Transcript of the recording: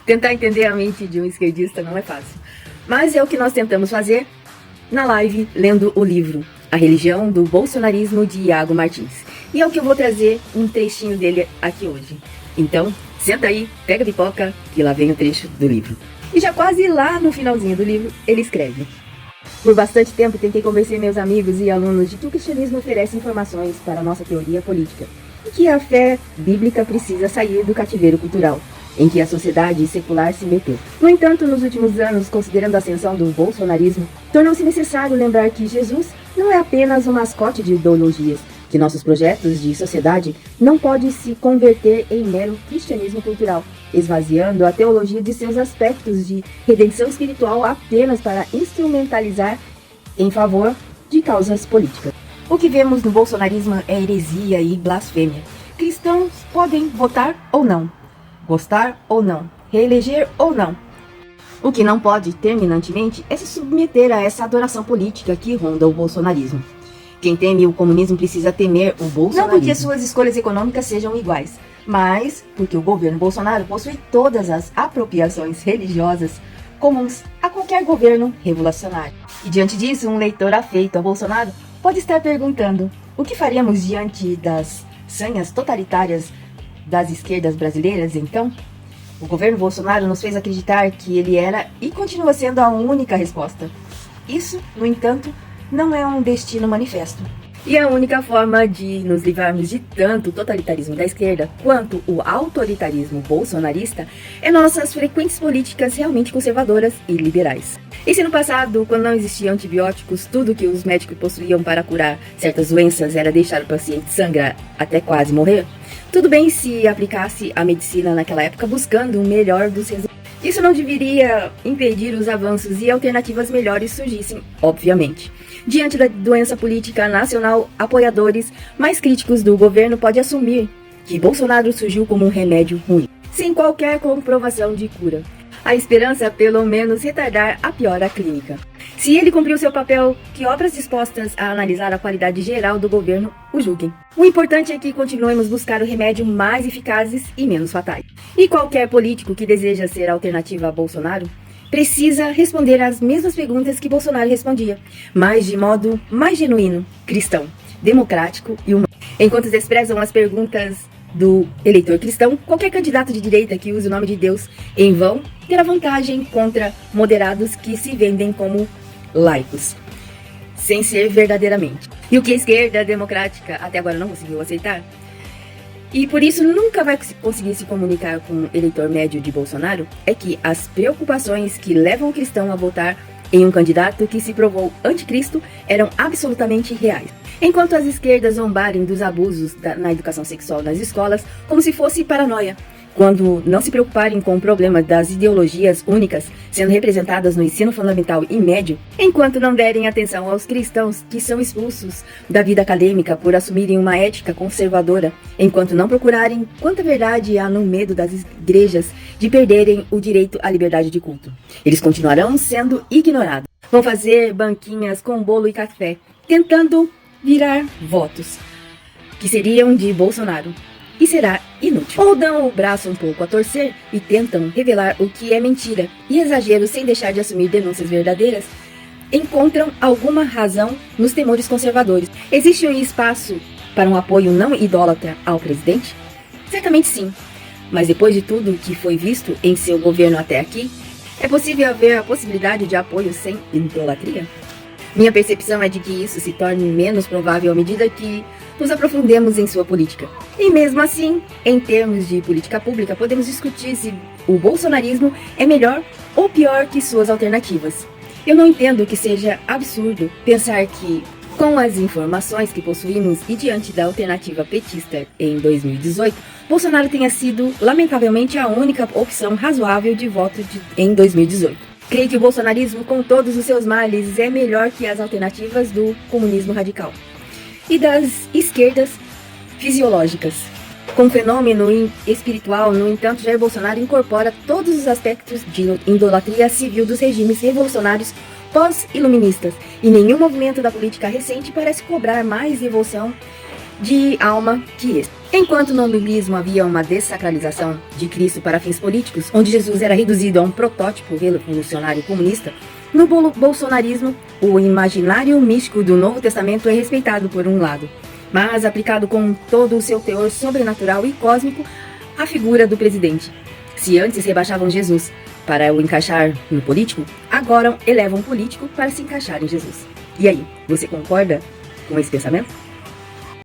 Tentar entender a mente de um esquerdista não é fácil, mas é o que nós tentamos fazer na live lendo o livro A Religião do Bolsonarismo de Iago Martins. E é o que eu vou trazer um trechinho dele aqui hoje. Então, senta aí, pega a pipoca e lá vem o trecho do livro. E já quase lá no finalzinho do livro, ele escreve: por bastante tempo tentei convencer meus amigos e alunos de que o cristianismo oferece informações para a nossa teoria política e que a fé bíblica precisa sair do cativeiro cultural em que a sociedade secular se meteu. No entanto, nos últimos anos, considerando a ascensão do bolsonarismo, tornou-se necessário lembrar que Jesus não é apenas um mascote de ideologias, que nossos projetos de sociedade não podem se converter em mero cristianismo cultural, esvaziando a teologia de seus aspectos de redenção espiritual apenas para instrumentalizar em favor de causas políticas. O que vemos no bolsonarismo é heresia e blasfêmia. Cristãos podem votar ou não, gostar ou não, reeleger ou não. O que não pode, terminantemente, é se submeter a essa adoração política que ronda o bolsonarismo. Quem teme o comunismo precisa temer o bolsonarismo. Não porque suas escolhas econômicas sejam iguais, mas porque o governo Bolsonaro possui todas as apropriações religiosas comuns a qualquer governo revolucionário. E diante disso, um leitor afeito a Bolsonaro pode estar perguntando: o que faríamos diante das sanhas totalitárias das esquerdas brasileiras, então? O governo Bolsonaro nos fez acreditar que ele era e continua sendo a única resposta. Isso, no entanto, não é um destino manifesto. E a única forma de nos livrarmos de tanto totalitarismo da esquerda quanto o autoritarismo bolsonarista é nossas frequentes políticas realmente conservadoras e liberais. E se no passado, quando não existiam antibióticos, tudo que os médicos possuíam para curar certas doenças era deixar o paciente sangrar até quase morrer, tudo bem se aplicasse a medicina naquela época buscando o melhor dos resultados. Isso não deveria impedir os avanços e alternativas melhores surgissem, obviamente. Diante da doença política nacional, apoiadores mais críticos do governo podem assumir que Bolsonaro surgiu como um remédio ruim, sem qualquer comprovação de cura. A esperança é pelo menos retardar a piora clínica. Se ele cumpriu seu papel, que obras dispostas a analisar a qualidade geral do governo o julguem. O importante é que continuemos buscar o remédio mais eficazes e menos fatais. E qualquer político que deseja ser alternativa a Bolsonaro precisa responder às mesmas perguntas que Bolsonaro respondia, mas de modo mais genuíno, cristão, democrático e humano. Enquanto desprezam as perguntas do eleitor cristão, qualquer candidato de direita que use o nome de Deus em vão terá vantagem contra moderados que se vendem como laicos, sem ser verdadeiramente. E o que a esquerda democrática até agora não conseguiu aceitar, e por isso nunca vai conseguir se comunicar com o eleitor médio de Bolsonaro, é que as preocupações que levam o cristão a votar em um candidato que se provou anticristo eram absolutamente reais. Enquanto as esquerdas zombarem dos abusos na educação sexual nas escolas como se fosse paranoia, quando não se preocuparem com o problema das ideologias únicas sendo representadas no ensino fundamental e médio, enquanto não derem atenção aos cristãos que são expulsos da vida acadêmica por assumirem uma ética conservadora, enquanto não procurarem quanta verdade há no medo das igrejas de perderem o direito à liberdade de culto, eles continuarão sendo ignorados. Vão fazer banquinhas com bolo e café, tentando virar votos que seriam de Bolsonaro. E será inútil. Ou dão o braço um pouco a torcer e tentam revelar o que é mentira e exagero sem deixar de assumir denúncias verdadeiras, encontram alguma razão nos temores conservadores. Existe um espaço para um apoio não idólatra ao presidente? Certamente sim. Mas depois de tudo que foi visto em seu governo até aqui, é possível haver a possibilidade de apoio sem idolatria? Minha percepção é de que isso se torne menos provável à medida que nos aprofundemos em sua política. E mesmo assim, em termos de política pública, podemos discutir se o bolsonarismo é melhor ou pior que suas alternativas. Eu não entendo que seja absurdo pensar que, com as informações que possuímos e diante da alternativa petista em 2018, Bolsonaro tenha sido, lamentavelmente, a única opção razoável de voto em 2018. Creio que o bolsonarismo, com todos os seus males, é melhor que as alternativas do comunismo radical e das esquerdas fisiológicas. Com o fenômeno espiritual, no entanto, Jair Bolsonaro incorpora todos os aspectos de idolatria civil dos regimes revolucionários pós-iluministas, e nenhum movimento da política recente parece cobrar mais devoção de alma que este. Enquanto no lulismo havia uma dessacralização de Cristo para fins políticos, onde Jesus era reduzido a um protótipo revolucionário comunista, no bolsonarismo, o imaginário místico do Novo Testamento é respeitado por um lado, mas aplicado com todo o seu teor sobrenatural e cósmico à figura do presidente. Se antes rebaixavam Jesus para o encaixar no político, agora elevam o político para se encaixar em Jesus. E aí, você concorda com esse pensamento?